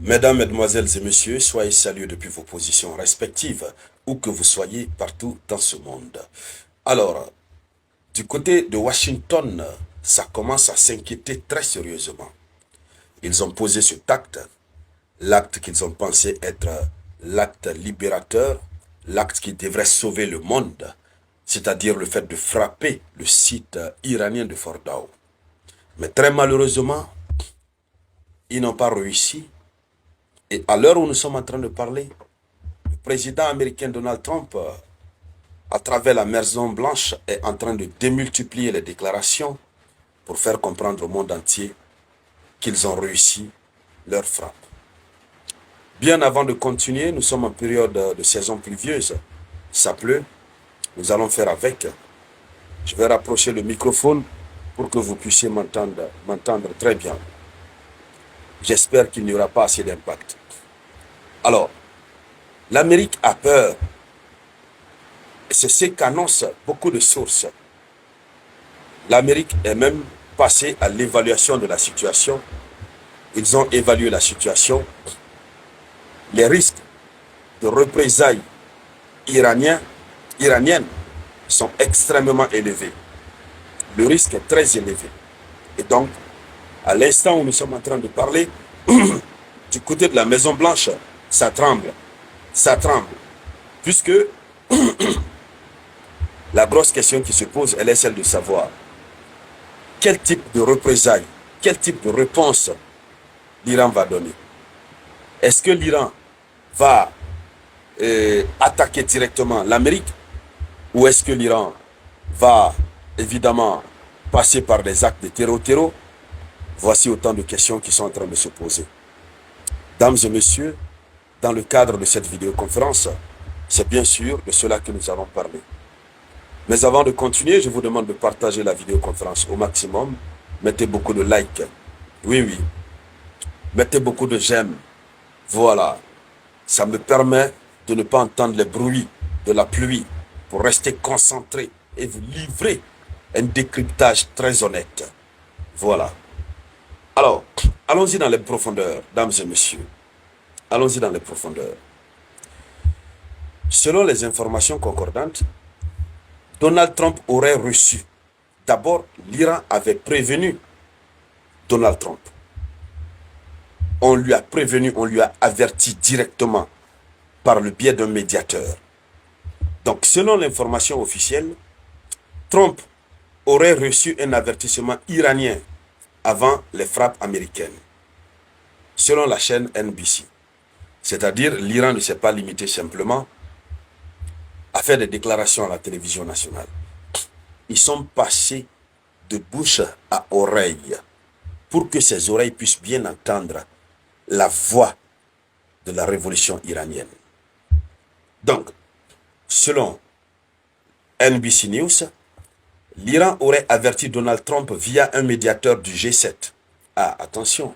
Mesdames, Mesdemoiselles et Messieurs, soyez salués depuis vos positions respectives, où que vous soyez partout dans ce monde. Alors, du côté de Washington, ça commence à s'inquiéter très sérieusement. Ils ont posé cet acte, l'acte qu'ils ont pensé être l'acte libérateur, l'acte qui devrait sauver le monde, c'est-à-dire le fait de frapper le site iranien de Fordow. Mais très malheureusement, ils n'ont pas réussi. Et à l'heure où nous sommes en train de parler, le président américain Donald Trump, à travers la Maison Blanche, est en train de démultiplier les déclarations pour faire comprendre au monde entier qu'ils ont réussi leur frappe. Bien avant de continuer, nous sommes en période de saison pluvieuse. Ça pleut, nous allons faire avec. Je vais rapprocher le microphone pour que vous puissiez m'entendre très bien. J'espère qu'il n'y aura pas assez d'impact. Alors, l'Amérique a peur. Et c'est ce qu'annoncent beaucoup de sources. L'Amérique est même passée à l'évaluation de la situation. Ils ont évalué la situation. Les risques de représailles iraniennes sont extrêmement élevés. Le risque est très élevé. Et donc, à l'instant où nous sommes en train de parler, du côté de la Maison Blanche, ça tremble. Ça tremble. Puisque la grosse question qui se pose, elle est celle de savoir quel type de représailles, quel type de réponse l'Iran va donner. Est-ce que l'Iran va attaquer directement l'Amérique ou est-ce que l'Iran va évidemment passer par des actes de terreau-terreau? Voici autant de questions qui sont en train de se poser. Dames et messieurs, dans le cadre de cette vidéoconférence, c'est bien sûr de cela que nous allons parler. Mais avant de continuer, je vous demande de partager la vidéoconférence au maximum. Mettez beaucoup de likes. Oui, oui. Mettez beaucoup de j'aime. Voilà. Ça me permet de ne pas entendre les bruits de la pluie pour rester concentré et vous livrer un décryptage très honnête. Voilà. Alors, allons-y dans les profondeurs, dames et messieurs. Allons-y dans les profondeurs. Selon les informations concordantes, Donald Trump aurait reçu. D'abord, l'Iran avait prévenu Donald Trump. On lui a prévenu, on lui a averti directement par le biais d'un médiateur. Donc, selon l'information officielle, Trump aurait reçu un avertissement iranien avant les frappes américaines, selon la chaîne NBC. C'est-à-dire, l'Iran ne s'est pas limité simplement à faire des déclarations à la télévision nationale. Ils sont passés de bouche à oreille pour que ces oreilles puissent bien entendre la voix de la révolution iranienne. Donc, selon NBC News, l'Iran aurait averti Donald Trump via un médiateur du G7. Ah, attention,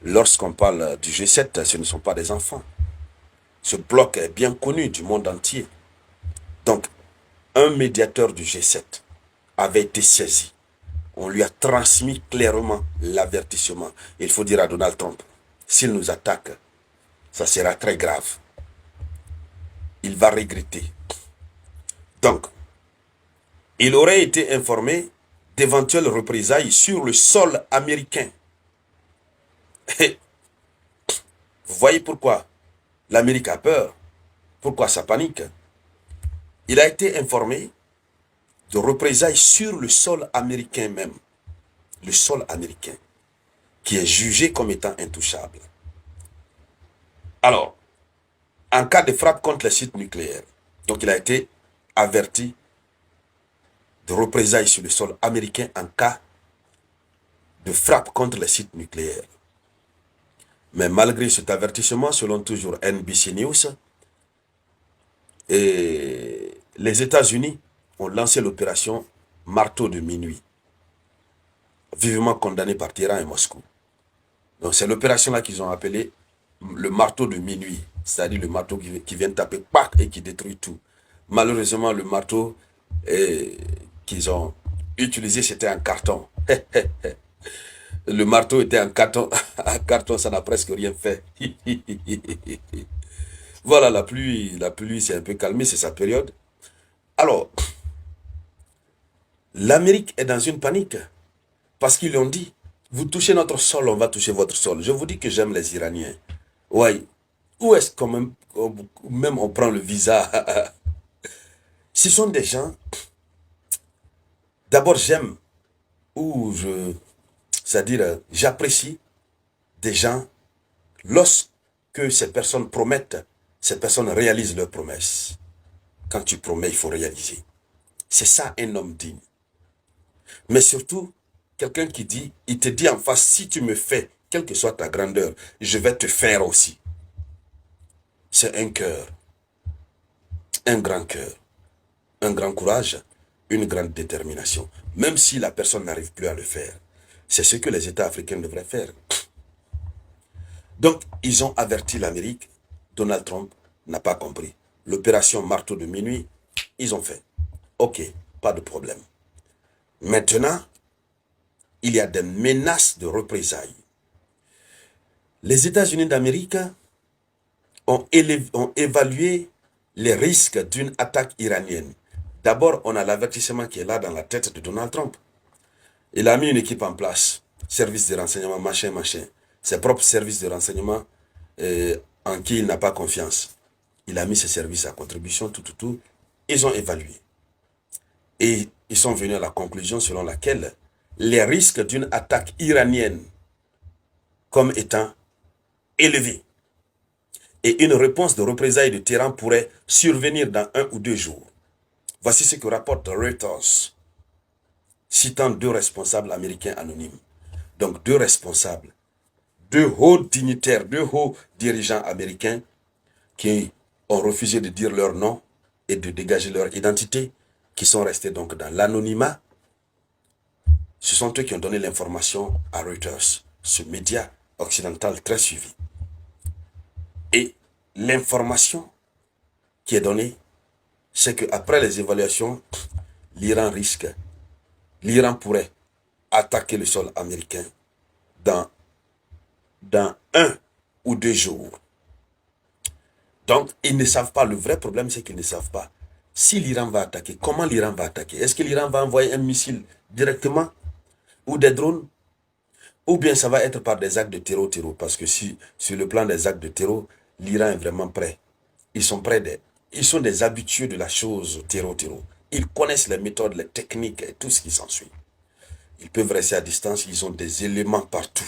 lorsqu'on parle du G7, ce ne sont pas des enfants. Ce bloc est bien connu du monde entier. Donc, un médiateur du G7 avait été saisi. On lui a transmis clairement l'avertissement. Il faut dire à Donald Trump, s'il nous attaque, ça sera très grave. Il va regretter. Donc, il aurait été informé d'éventuelles représailles sur le sol américain. Et vous voyez pourquoi l'Amérique a peur, pourquoi ça panique. Il a été informé de représailles sur le sol américain même. Le sol américain, qui est jugé comme étant intouchable. Alors, en cas de frappe contre les sites nucléaires, donc il a été averti de représailles sur le sol américain en cas de frappe contre les sites nucléaires. Mais malgré cet avertissement, selon toujours NBC News, les États-Unis ont lancé l'opération Marteau de minuit, vivement condamnée par Téhéran et Moscou. Donc c'est l'opération-là qu'ils ont appelée le marteau de minuit, c'est-à-dire le marteau qui vient taper pac et qui détruit tout. Malheureusement, le marteau qu'ils ont utilisé, c'était un carton. Le marteau était en carton. En carton, ça n'a presque rien fait. Voilà, la pluie s'est un peu calmée, c'est sa période. Alors, l'Amérique est dans une panique. Parce qu'ils lui ont dit, vous touchez notre sol, on va toucher votre sol. Je vous dis que j'aime les Iraniens. Ouais. Où est-ce qu'on même on prend le visa? Ce sont des gens, d'abord j'aime, ou c'est-à-dire j'apprécie des gens, lorsque ces personnes promettent, ces personnes réalisent leurs promesses. Quand tu promets, il faut réaliser. C'est ça un homme digne. Mais surtout, quelqu'un qui dit, il te dit en face, si tu me fais, quelle que soit ta grandeur, je vais te faire aussi. C'est un cœur, un grand courage, une grande détermination. Même si la personne n'arrive plus à le faire. C'est ce que les États africains devraient faire. Donc, ils ont averti l'Amérique. Donald Trump n'a pas compris. L'opération marteau de minuit, ils ont fait. Ok, pas de problème. Maintenant, il y a des menaces de représailles. Les États-Unis d'Amérique ont évalué les risques d'une attaque iranienne. D'abord, on a l'avertissement qui est là dans la tête de Donald Trump. Il a mis une équipe en place, service de renseignement, machin, machin. Ses propres services de renseignement en qui il n'a pas confiance. Il a mis ses services à contribution, tout. Ils ont évalué. Et ils sont venus à la conclusion selon laquelle les risques d'une attaque iranienne comme étant élevés. Et une réponse de représailles de terrain pourrait survenir dans 1 ou 2 jours. Voici ce que rapporte Reuters, citant 2 responsables américains anonymes. Donc 2 responsables, 2 hauts dignitaires, 2 hauts dirigeants américains qui ont refusé de dire leur nom et de dégager leur identité, qui sont restés donc dans l'anonymat. Ce sont eux qui ont donné l'information à Reuters, ce média occidental très suivi. Et l'information qui est donnée, c'est qu'après les évaluations, l'Iran pourrait attaquer le sol américain dans 1 ou 2 jours. Donc, ils ne savent pas. Le vrai problème, c'est qu'ils ne savent pas. Si l'Iran va attaquer, comment l'Iran va attaquer? Est-ce que l'Iran va envoyer un missile directement ou des drones? Ou bien ça va être par des actes de terreau. Parce que si, sur le plan des actes de terreau, l'Iran est vraiment prêt. Ils sont des habitués de la chose terreau. Ils connaissent les méthodes, les techniques et tout ce qui s'ensuit. Ils peuvent rester à distance, ils ont des éléments partout.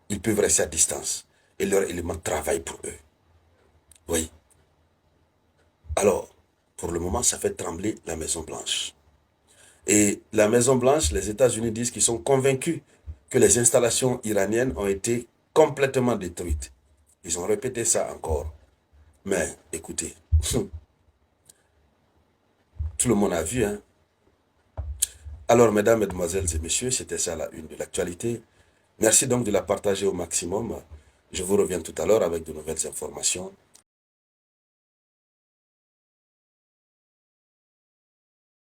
Ils peuvent rester à distance. Et leurs éléments travaillent pour eux. Oui. Alors, pour le moment, ça fait trembler la Maison-Blanche. Et la Maison-Blanche, les États-Unis disent qu'ils sont convaincus que les installations iraniennes ont été complètement détruites. Ils ont répété ça encore. Mais, écoutez, tout le monde a vu, hein. Alors, mesdames, mesdemoiselles et messieurs, c'était ça la une de l'actualité. Merci donc de la partager au maximum. Je vous reviens tout à l'heure avec de nouvelles informations.